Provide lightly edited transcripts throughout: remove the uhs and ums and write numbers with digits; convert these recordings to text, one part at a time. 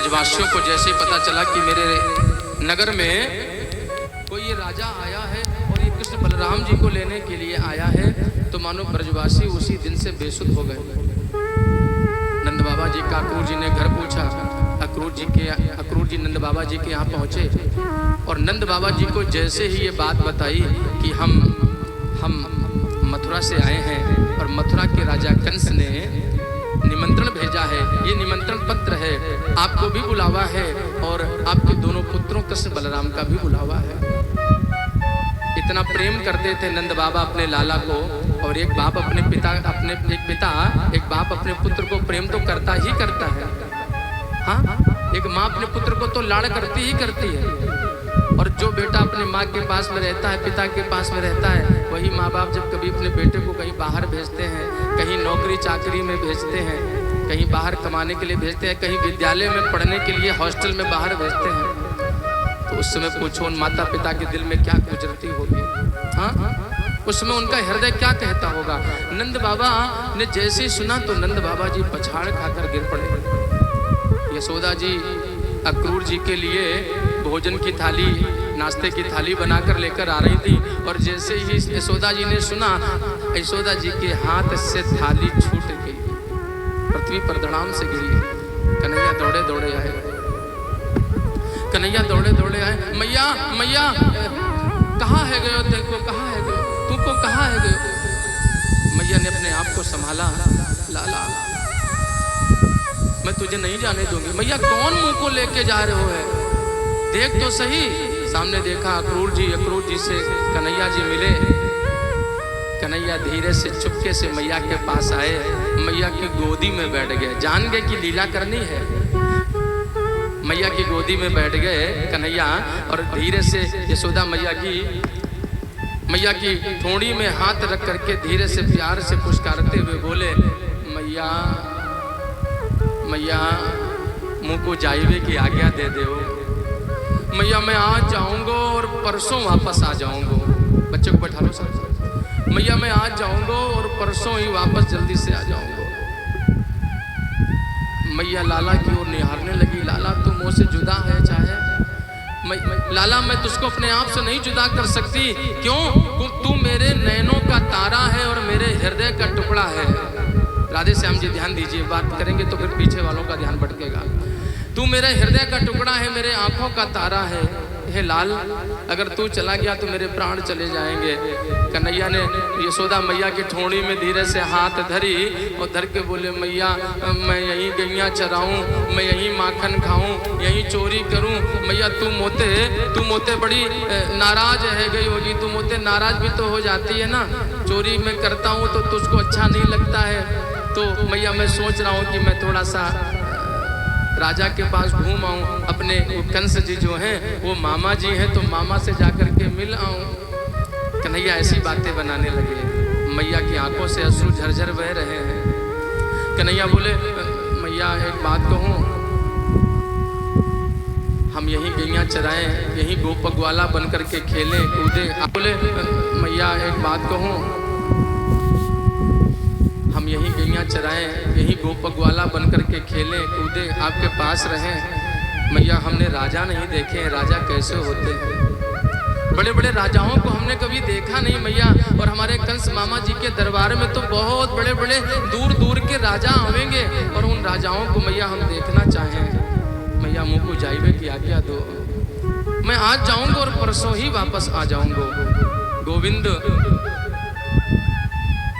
ब्रजवासियों को जैसे पता चला कि मेरे नगर में कोई ये राजा आया है और ये कृष्ण बलराम जी को लेने के लिए आया है, तो मानो ब्रजवासी उसी दिन से बेसुध हो गए। नंद बाबा जी का अक्रूर जी ने घर पूछा, अक्रूर जी नंद बाबा जी के यहाँ पहुँचे और नंद बाबा जी को जैसे ही ये बात बताई कि हम मथुरा से आए हैं और मथुरा के राजा कंस ने निमंत्रण भेजा है, ये निमंत्रण पत्र है, आपको भी बुलावा है और आपके दोनों पुत्रों कृष्ण बलराम का भी बुलावा है। इतना प्रेम करते थे नंद बाबा अपने लाला को, और एक बाप अपने पिता एक बाप अपने पुत्र को प्रेम तो करता ही करता है। हाँ, एक माँ अपने पुत्र को तो लाड़ करती ही करती है, और जो बेटा अपने माँ के पास में रहता है, पिता के पास में रहता है, वही माँ बाप जब कभी अपने बेटे को कहीं बाहर भेजते हैं, कहीं नौकरी चाकरी में भेजते हैं, कहीं बाहर कमाने के लिए भेजते हैं, कहीं विद्यालय में पढ़ने के लिए हॉस्टल में बाहर भेजते हैं, तो उस समय पूछो उन माता पिता के दिल में क्या गुजरती होगी। हाँ, उस समय उनका हृदय क्या कहता होगा। नंद बाबा ने जैसे सुना तो नंद बाबा जी पछाड़ खाकर गिर पड़े। यशोदा जी अक्रूर जी के लिए भोजन की थाली, नाश्ते की थाली बनाकर लेकर आ रही थी, और जैसे ही यशोदा जी ने सुना, यशोदा जी के हाथ से थाली छूट गई, पृथ्वी पर धड़ाम से गिरी। कन्हैया दौड़े दौड़े आए, कन्हैया दौड़े दौड़े आए, मैया मैया कहाँ है गयो, देखो कहाँ है गयो, तुमको कहाँ है गयो। मैया ने अपने आप को संभाला, लाला मैं तुझे नहीं जाने दूंगी। मैया कौन मुंह को लेके जा रहे हो है, देख तो सही। सामने देखा अक्रूर जी से कन्हैया जी मिले। कन्हैया धीरे से चुपके से मैया के पास आए, मैया की गोदी में बैठ गए, जान गए कि लीला करनी है। मैया की गोदी में बैठ गए कन्हैया, और धीरे से यशोदा मैया की ठोड़ी में हाथ रख करके धीरे से प्यार से पुचकारते हुए बोले, मैया मैया मुँह को जाइए की आज्ञा दे दो। मैया मैं आज जाऊंगा और परसों वापस आ जाऊंगा। बच्चे को बैठा लो सर। मैया मैं आज जाऊंगा और परसों ही वापस जल्दी से आ जाऊंगा। मैया लाला की ओर निहारने लगी, लाला तू मुझ से जुदा है चाहे, लाला मैं तुझको अपने आप से नहीं जुदा कर सकती। क्यों? तू मेरे नैनों का तारा है और मेरे हृदय का टुकड़ा है। राधे श्याम जी ध्यान दीजिए, बात करेंगे तो फिर पीछे वालों का ध्यान भटकेगा। तू मेरे हृदय का टुकड़ा है, मेरे आंखों का तारा है। हे लाल, अगर तू चला गया तो मेरे प्राण चले जाएंगे। कन्हैया ने यशोदा मैया की ठोड़ी में धीरे से हाथ धरी और धर के बोले, मैया मैं यहीं गैया चराऊं, मैं यहीं माखन खाऊं, यहीं चोरी करूं। मैया तू मोते बड़ी नाराज है गई होगी, तू मोते नाराज भी तो हो जाती है ना, चोरी मैं करता हूं तो तुझको अच्छा नहीं लगता है। तो मैया मैं सोच रहा हूं कि मैं थोड़ा सा राजा के पास घूम आऊं, अपने कंस जी जो हैं वो मामा जी हैं, तो मामा से जाकर के मिल आऊं। कन्हैया ऐसी बातें बनाने लगे, मैया की आंखों से अश्रु झरझर बह रहे हैं। कन्हैया बोले, मैया एक बात कहूं, हम यहीं गैया चराएं, यहीं गोपगवाला बन करके खेलें कूदें। बोले, मैया एक बात कहूं, हम यहीं गैया चराएं, यहीं गोपगवाला बन करके खेलें कूदें, आपके पास रहें। मैया हमने राजा नहीं देखे, राजा कैसे होते हैं, बड़े बड़े राजाओं को हमने कभी देखा नहीं मैया, और हमारे कंस मामा जी के दरबार में तो बहुत बड़े बड़े दूर दूर के राजा आवेंगे, और उन राजाओं को मैया हम देखना चाहें। मैया मुँह को जाइए की आज्ञा दो, मैं आज जाऊंगा और परसों ही वापस आ जाऊंगा। गोविंद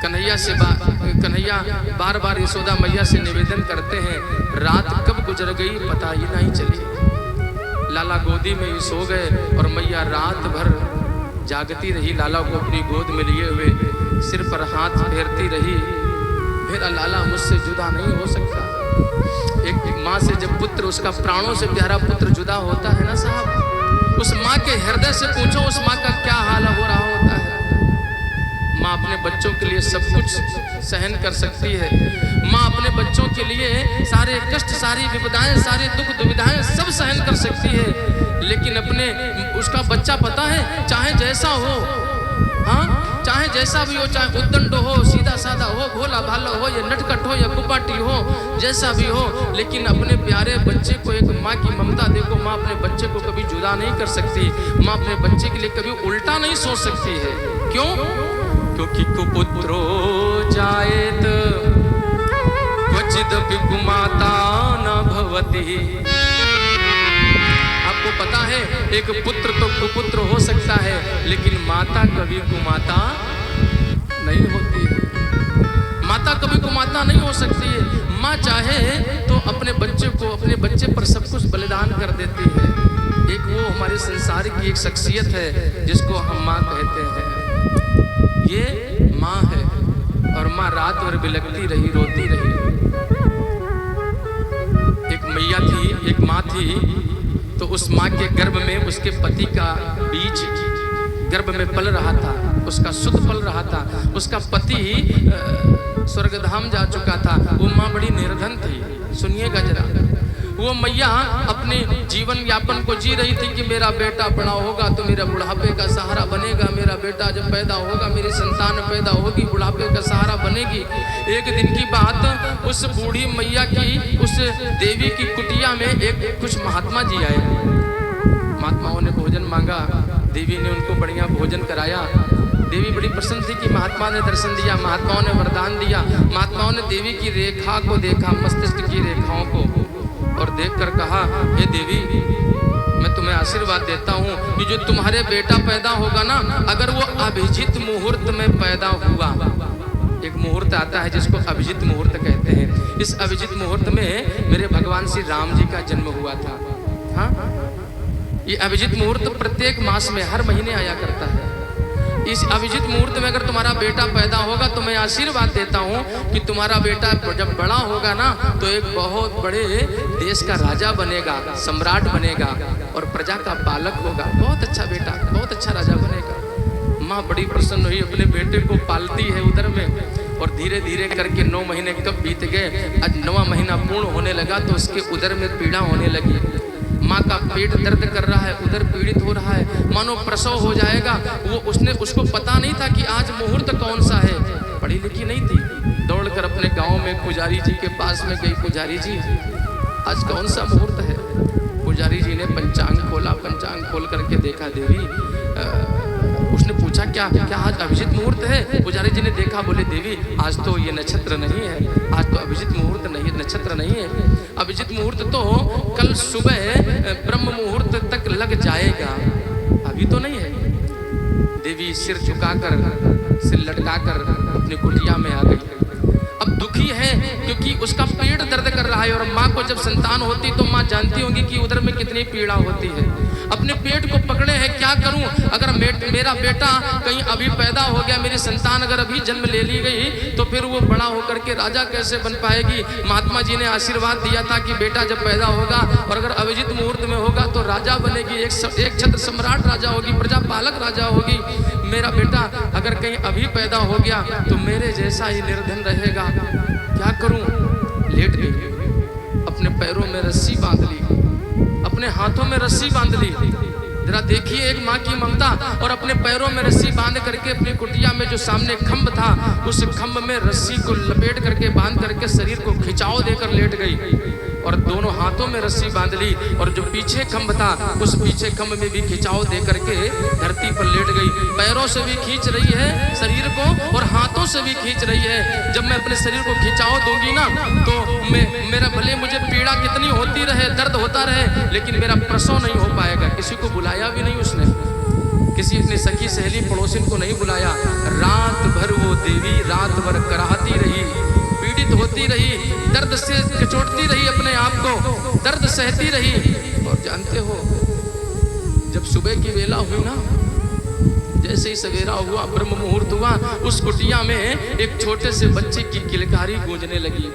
कन्हैया बार बार यशोदा मैया से निवेदन करते हैं, रात कब गुजर गई पता ही नहीं चली। लाला गोदी में ही सो गए और मैया रात भर जागती रही, लाला को अपनी गोद में लिए हुए सिर पर हाथ फेरती रही। मेरा लाला मुझसे जुदा नहीं हो सकता। एक माँ से जब पुत्र, उसका प्राणों से प्यारा पुत्र जुदा होता है ना साहब, उस माँ के हृदय से पूछो उस माँ का क्या हाल हो रहा होता है। माँ अपने बच्चों के लिए सब कुछ सहन कर सकती है। माँ अपने बच्चों के लिए सारे कष्ट, सारी विपदाएं, सारे दुख दुविधाएं सब सहन कर सकती है, लेकिन अपने उसका बच्चा पता है चाहे जैसा हो, हाँ, चाहे जैसा भी हो, चाहे उद्दंड हो, सीधा साधा हो, भोला भाला हो, या नटखट हो या कुपाटी हो, जैसा भी हो, लेकिन अपने प्यारे बच्चे को, एक माँ की ममता देखो। माँ अपने बच्चे को कभी जुदा नहीं कर सकती, माँ अपने बच्चे के लिए कभी उल्टा नहीं सोच सकती है। क्यों? क्योंकि कुपुत्रो जायेत क्वचिदपि कुमाता न भवति। आपको पता है एक पुत्र तो कुपुत्र हो सकता है, लेकिन माता कभी कुमाता नहीं होती है। माता कभी कुमाता नहीं हो सकती है। माँ चाहे तो अपने बच्चे को, अपने बच्चे पर सब कुछ बलिदान कर देती है। एक वो हमारे संसार की एक शख्सियत है जिसको हम माँ कहते हैं। ये माँ है, और माँ रात भर बिलखती रही, रोती रही। एक मैया थी, एक माँ थी, तो उस माँ के गर्भ में उसके पति का बीज गर्भ में पल रहा था, उसका सुध पल रहा था। उसका पति स्वर्गधाम जा चुका था। वो माँ बड़ी निर्धन थी। सुनिएगा जरा, वो मैया अपने जीवन यापन को जी रही थी कि मेरा बेटा बड़ा होगा तो मेरा बुढ़ापे का सहारा बनेगा, मेरा बेटा जब पैदा होगा, मेरी संतान पैदा होगी, बुढ़ापे का सहारा बनेगी। एक दिन की बात, उस बूढ़ी मैया की, उस देवी की कुटिया में एक कुछ महात्मा जी आए। महात्माओं ने भोजन मांगा, देवी ने उनको बढ़िया भोजन कराया। देवी बड़ी प्रसन्न थी कि महात्मा ने दर्शन दिया, महात्माओं ने वरदान दिया। महात्माओं ने देवी की रेखा को देखा, मस्तिष्क की रेखाओं को, और देखकर कहा, हे देवी, मैं तुम्हें आशीर्वाद देता हूँ कि जो तुम्हारे बेटा पैदा होगा ना, अगर वो अभिजित मुहूर्त में पैदा हुआ, एक मुहूर्त आता है जिसको अभिजित मुहूर्त कहते हैं, इस अभिजित मुहूर्त में मेरे भगवान श्री राम जी का जन्म हुआ था। हाँ, ये अभिजित मुहूर्त प्रत्येक मास में हर महीने आया करता है। इस अभिजित मुहूर्त में अगर तुम्हारा बेटा पैदा होगा तो मैं आशीर्वाद देता हूँ कि तुम्हारा बेटा जब बड़ा होगा ना, तो एक बहुत बड़े देश का राजा बनेगा, सम्राट बनेगा, और प्रजा का पालक होगा। बहुत अच्छा बेटा, बहुत अच्छा राजा बनेगा। माँ बड़ी प्रसन्न हुई, अपने बेटे को पालती है उधर में, और धीरे धीरे करके 9 महीने कब बीत गए। आज 9वां महीना पूर्ण होने लगा तो उसके उदर में पीड़ा होने लगी। माँ का पेट दर्द कर रहा है, उधर पीड़ित हो रहा है, मानो प्रसव हो जाएगा। वो उसको पता नहीं था कि आज मुहूर्त कौन सा है। पढ़ी लिखी नहीं थी, दौड़कर अपने गांव में पुजारी जी के पास में गई। पुजारी जी, आज कौन सा मुहूर्त है? पुजारी जी ने पंचांग खोला, पंचांग खोल करके देखा। देवी, उसने पूछा क्या आज अभिजित मुहूर्त है? पुजारी जी ने देखा, बोले देवी, आज तो ये नक्षत्र नहीं है, आज तो अभिजित मुहूर्त नहीं, नक्षत्र नहीं है। अभिजित मुहूर्त तो कल सुबह ब्रह्म मुहूर्त तक लग जाएगा, अभी तो नहीं है। देवी सिर झुकाकर, सिर लटकाकर अपनी कुटिया में आ गई। अब दुखी है क्योंकि उसका पेट दर्द कर रहा है, और माँ को जब संतान होती तो माँ जानती होगी कि उधर में कितनी पीड़ा होती है। अपने पेट को पकड़े है, क्या करूं? अगर मेरा बेटा कहीं अभी पैदा हो गया, मेरी संतान अगर अभी जन्म ले ली गई, तो फिर वो बड़ा होकर के राजा कैसे बन पाएगी? महात्मा जी ने आशीर्वाद दिया था कि बेटा जब पैदा होगा और अगर अभिजित मुहूर्त में होगा तो राजा बनेगी, एक छत्र सम्राट राजा होगी, प्रजा पालक राजा होगी। मेरा बेटा अगर कहीं अभी पैदा हो गया तो मेरे जैसा ही निर्धन रहेगा, क्या करूं? लेट गई, अपने पैरों में रस्सी बांध ली, अपने हाथों में रस्सी बांध ली। जरा देखिए एक माँ की ममता, और अपने पैरों में रस्सी बांध करके अपनी कुटिया में जो सामने खंभ था, उस खंभ में रस्सी को लपेट करके बांध करके शरीर को खिंचाव देकर लेट गई, और दोनों हाथों में रस्सी बांध ली, और जो पीछे खंभ था उस पीछे खंभ में भी खिंचाव दे करके धरती पर लेट गई। पैरों से भी खींच रही है शरीर को और हाथों से भी खींच रही है। जब मैं अपने शरीर को खिंचाव दूंगी ना, तो मेरा भले मुझे पीड़ा कितनी होती रहे, दर्द होता रहे, लेकिन मेरा प्रसव नहीं हो पाएगा। किसी को बुलाया भी नहीं उसने, किसी अपनी सखी सहेली पड़ोसिन को नहीं बुलाया। रात भर वो देवी रात भर कराहती रही, पीड़ित होती रही, दर्द से कचोटती रही, अपने आप को दर्द सहती रही। और जानते हो, जब सुबह की वेला हुई ना, जैसे ही सवेरा हुआ, ब्रह्म मुहूर्त हुआ, उस कुटिया में एक छोटे से बच्चे की किलकारी गूंजने लगी।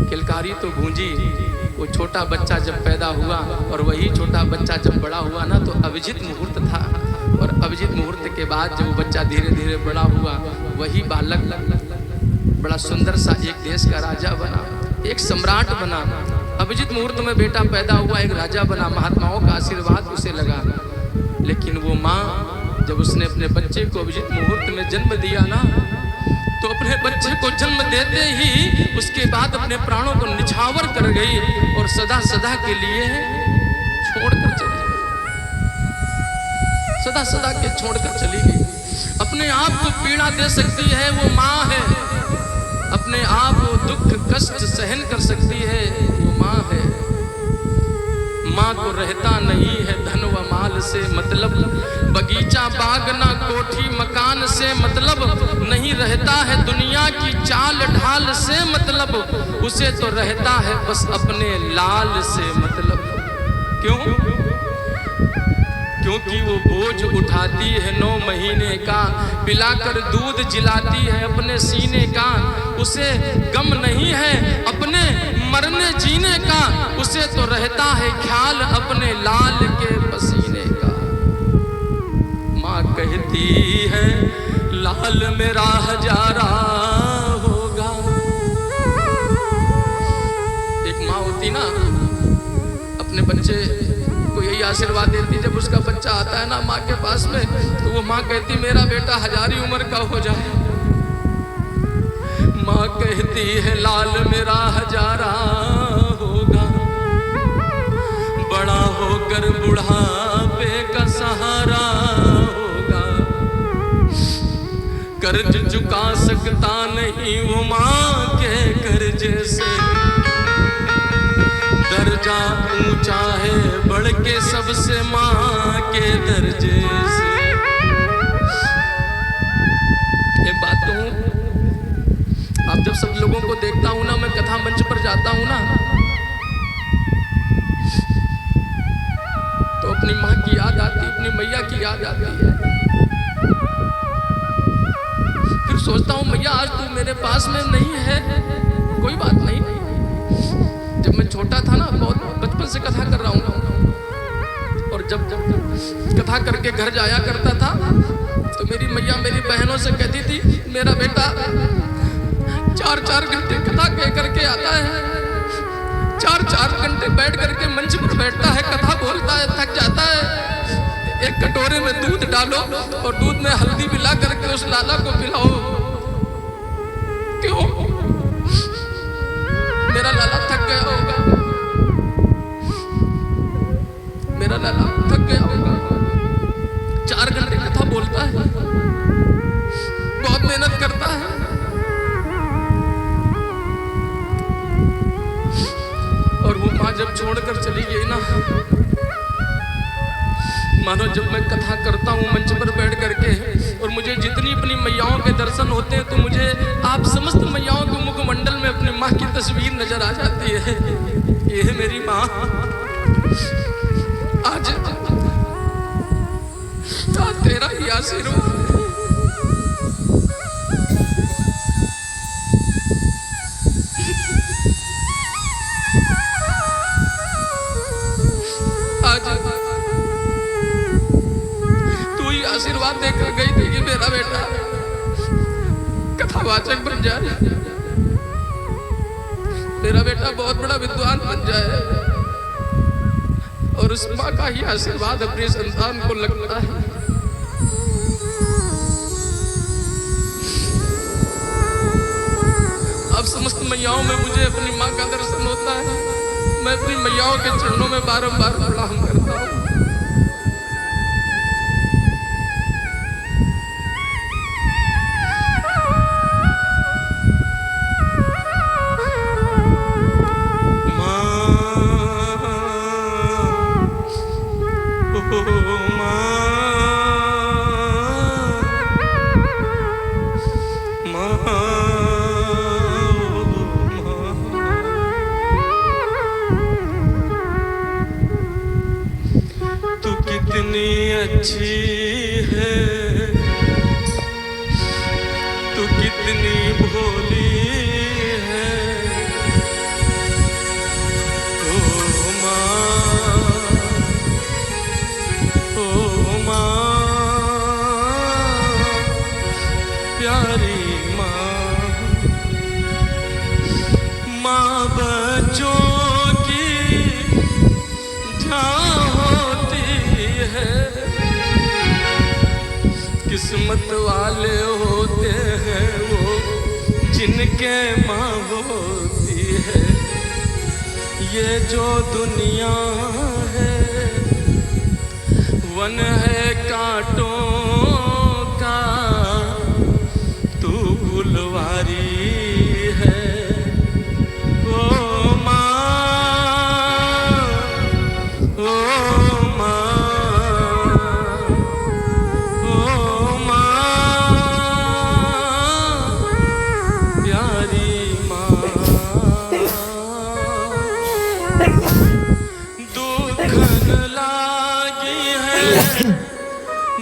किलकारी तो गूंजी, वो छोटा बच्चा जब पैदा हुआ, और वही छोटा बच्चा जब बड़ा हुआ ना, तो अभिजित मुहूर्त था, और अभिजित मुहूर्त के बाद जब वो बच्चा धीरे धीरे बड़ा हुआ, वही बालक बड़ा सुंदर सा एक देश का राजा बना, एक सम्राट बना। अभिजित मुहूर्त में बेटा पैदा हुआ, एक राजा बना, महात्माओं का आशीर्वाद उसे लगा। लेकिन वो माँ जब उसने अपने बच्चे को अभिजीत मुहूर्त में जन्म दिया ना, तो अपने बच्चे को जन्म देते ही उसके बाद अपने प्राणों को निछावर कर गई और सदा सदा के लिए छोड़कर चली गई, सदा सदा के छोड़कर चली गई। अपने आप को पीड़ा दे सकती है वो माँ है, अपने आप को दुख कष्ट सहन कर सकती है वो माँ है। माँ को रहता नहीं है धन व माल से मतलब, बगीचा बाग ना कोठी मकान से मतलब, नहीं रहता है दुनिया की चाल ढाल से मतलब, उसे तो रहता है बस अपने लाल से मतलब। क्यों? क्योंकि वो बोझ उठाती है 9 महीने का, पिलाकर दूध जिलाती है अपने सीने का, उसे गम नहीं है अपने मरने जीने का, उसे तो रहता है ख्याल अपने लाल के पसीने का। माँ कहती है लाल मेरा हजारा होगा। एक माँ होती ना, अपने बच्चे को यही आशीर्वाद देती, जब उसका बच्चा आता है ना माँ के पास में, तो वो माँ कहती मेरा बेटा हजारी उम्र का हो जाए। माँ कहती है लाल मेरा हजारा होगा, बड़ा होकर बुढ़ापे का सहारा होगा, कर्ज चुका सकता नहीं वो माँ के कर्जे से, दर्जा ऊंचा है बढ़ के सबसे माँ के दर्जे से। एक बात कहूं, अब जब सब लोगों को देखता हूं ना, मैं कथा मंच पर जाता हूं ना, तो अपनी माँ की याद आती, अपनी मैया की याद आती है। फिर सोचता हूं मैया आज तू मेरे पास में नहीं है, कोई बात नहीं। जब मैं छोटा था ना, बहुत बचपन से कथा कर रहा हूं, और जब कथा करके घर जाया करता था, तो मेरी मैया मेरी बहनों से कहती थी मेरा बेटा 4-4 घंटे कथा कह करके आता है, 4-4 घंटे बैठ करके मंच पर बैठता है, कथा बोलता है, थक जाता है। एक कटोरे में दूध डालो और दूध में हल्दी मिला करके उस लाला को पिलाओ। क्यों? मेरा लाला थक गया होगा, मेरा लाला थक गया होगा। 4 घंटे कथा बोलता है, बहुत मेहनत करता है। और वो माँ जब छोड़कर चली गई ना, मानो जब मैं कथा करता हूँ मंच पर बैठ करके, और मुझे जितनी अपनी मैयाओं के दर्शन होते हैं, तो मुझे आप समस्त मैयाओं के मुखमंडल में अपनी माँ की तस्वीर नजर आ जाती है। ये है मेरी माँ। आज तेरा ही आशीर्वाद, आशीर्वाद देकर गई थी कि मेरा बेटा कथावाचक बन जाए, मेरा बेटा बहुत बड़ा विद्वान बन जाए। और उस माँ का ही आशीर्वाद अपने संतान को लगता है। अब समस्त मैयाओं में मुझे अपनी माँ का दर्शन होता है। मैं अपनी मैयाओं के चरणों में बारंबार प्रणाम करता हूँ। अच्छी है तू, कितनी भोली है ओ माँ, ओ माँ, प्यारी माँ। माँ बच्चों की जान होती है, किस्मत वाले होते हैं वो जिनके माँ होती है। ये जो दुनिया है वन है कांटों का, तू फुलवारी है। ओ माँ, ओ माँ, ओ माँ, प्यारी माँ, दुखन लागी है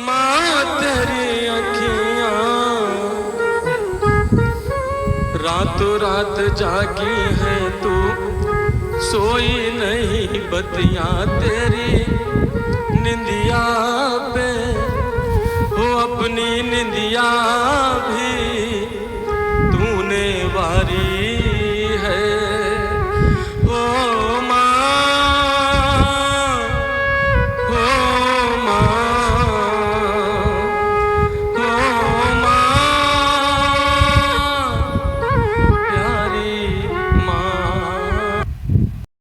माँ तेरी अखियाँ, रातों रात जागी है तू, सोई नहीं बतिया तेरी निंदिया पे, हो अपनी निंदिया भी तूने वारी